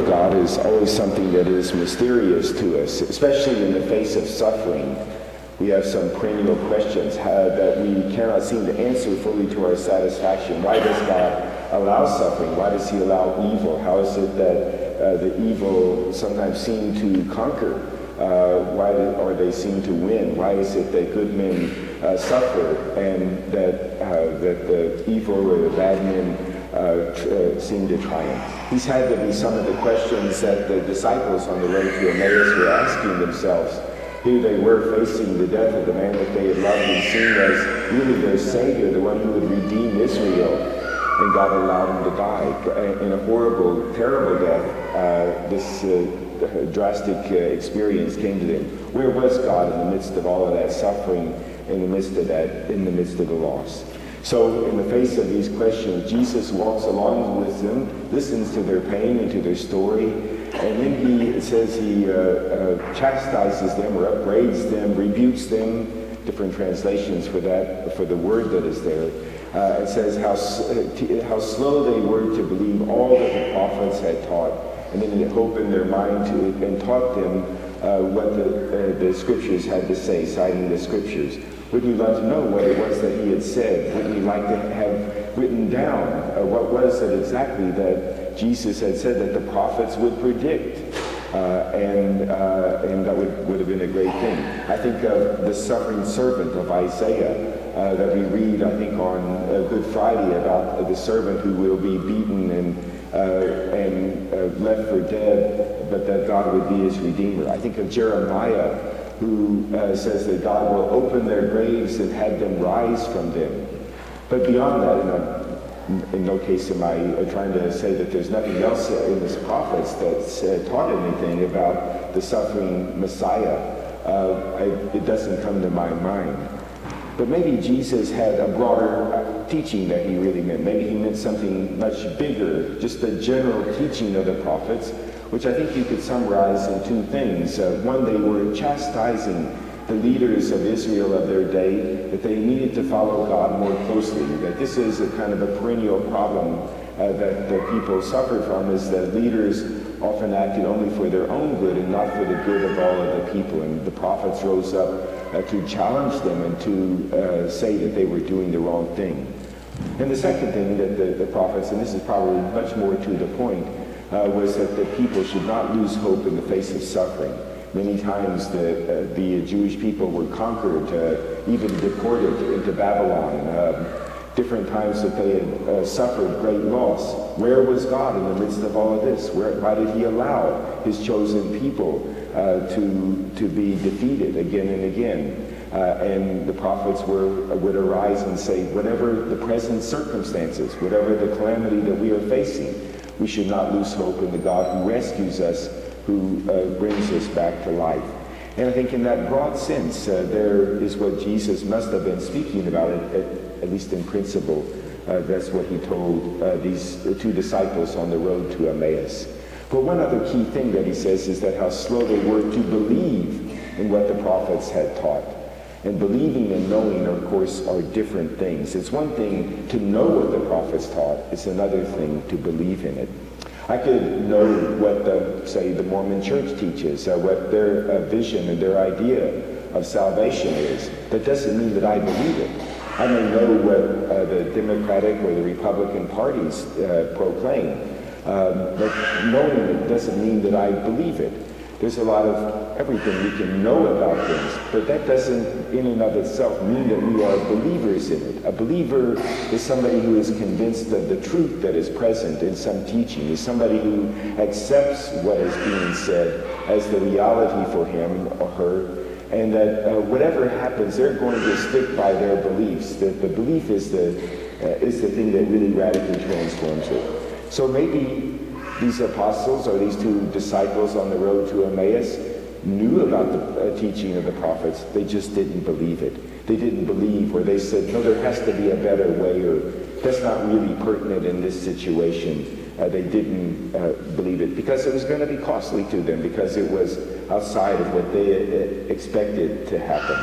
of God is always something that is mysterious to us, especially in the face of suffering. We have some perennial questions that we cannot seem to answer fully to our satisfaction. Why does God allow suffering? Why does he allow evil? How is it that the evil sometimes seem to conquer? Or they seem to win? Why is it that good men suffer and that the evil or the bad men seem to triumph? These had to be some of the questions that the disciples on the road to Emmaus were asking themselves. Here they were facing the death of the man that they had loved and seen as really their Savior, the one who would redeem Israel. And God allowed him to die in a horrible, terrible death. This drastic experience came to them. Where was God in the midst of all of that suffering, in the midst of the loss? So in the face of these questions, Jesus walks along with them, listens to their pain and to their story, and then it says he chastises them or upbraids them, rebukes them, different translations for that, for the word that is there. It says how slow they were to believe all that the prophets had taught, and then it opened their mind to it and taught them what the scriptures had to say, citing the scriptures. Wouldn't you like to know what it was that he had said? Wouldn't you like to have written down what was it exactly that Jesus had said that the prophets would predict? And that would have been a great thing. I think of the suffering servant of Isaiah that we read, I think, on Good Friday about the servant who will be beaten and left for dead, but that God would be his redeemer. I think of Jeremiah, who says that God will open their graves and have them rise from them. But beyond that, in no case am I trying to say that there's nothing else in the prophets that's taught anything about the suffering Messiah. It doesn't come to my mind. But maybe Jesus had a broader teaching that he really meant. Maybe he meant something much bigger, just the general teaching of the prophets, which I think you could summarize in two things. One, they were chastising the leaders of Israel of their day, that they needed to follow God more closely, that this is a kind of a perennial problem that the people suffered from, is that leaders often acted only for their own good and not for the good of all of the people. And the prophets rose up to challenge them and to say that they were doing the wrong thing. And the second thing that the prophets, and this is probably much more to the point, was that the people should not lose hope in the face of suffering. Many times the Jewish people were conquered, even deported into Babylon. Different times that they had suffered great loss. Where was God in the midst of all of this? Why did he allow his chosen people to be defeated again and again? And the prophets would arise and say, whatever the present circumstances, whatever the calamity that we are facing, we should not lose hope in the God who rescues us, who brings us back to life. And I think in that broad sense, there is what Jesus must have been speaking about, at least in principle. That's what he told these two disciples on the road to Emmaus. But one other key thing that he says is that how slow they were to believe in what the prophets had taught. And believing and knowing, of course, are different things. It's one thing to know what the prophets taught. It's another thing to believe in it. I could know what, say, the Mormon Church teaches, what their vision and their idea of salvation is. That doesn't mean that I believe it. I may know what the Democratic or the Republican parties proclaim, but knowing it doesn't mean that I believe it. There's a lot of everything we can know about things, but that doesn't in and of itself mean that we are believers in it. A believer is somebody who is convinced of the truth that is present in some teaching, is somebody who accepts what is being said as the reality for him or her, and that whatever happens, they're going to stick by their beliefs. That the belief is the thing that really radically transforms it. So maybe these apostles or these two disciples on the road to Emmaus knew about the teaching of the prophets. They just didn't believe it. They didn't believe, or they said, no, there has to be a better way, or that's not really pertinent in this situation. They didn't believe it because it was going to be costly to them, because it was outside of what they expected to happen.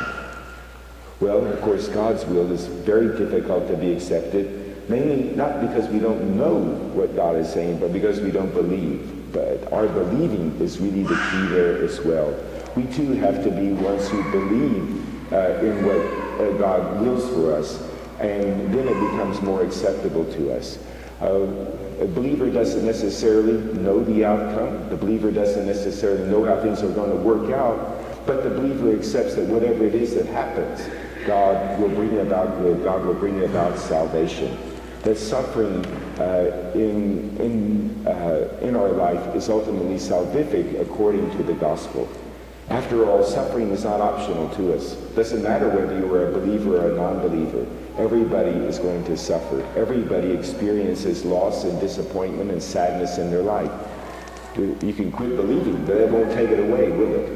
Well, of course, God's will is very difficult to be accepted, mainly not because we don't know what God is saying, but because we don't believe. but our believing is really the key there as well. We too have to be ones who believe in what God wills for us, and then it becomes more acceptable to us. A believer doesn't necessarily know the outcome. The believer doesn't necessarily know how things are going to work out, but the believer accepts that whatever it is that happens, God will bring about good. God will bring about salvation. That suffering in our life is ultimately salvific according to the gospel. After all, suffering is not optional to us. It doesn't matter whether you are a believer or a non-believer. Everybody is going to suffer. Everybody experiences loss and disappointment and sadness in their life. You can quit believing, but it won't take it away, will it?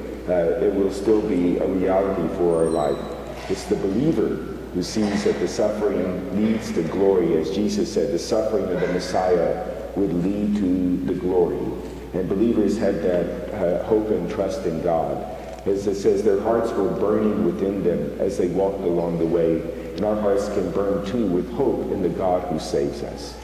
It will still be a reality for our life. It's the believer who sees that the suffering leads to glory. As Jesus said, the suffering of the Messiah would lead to the glory. And believers had that hope and trust in God. As it says, their hearts were burning within them as they walked along the way. And our hearts can burn too with hope in the God who saves us.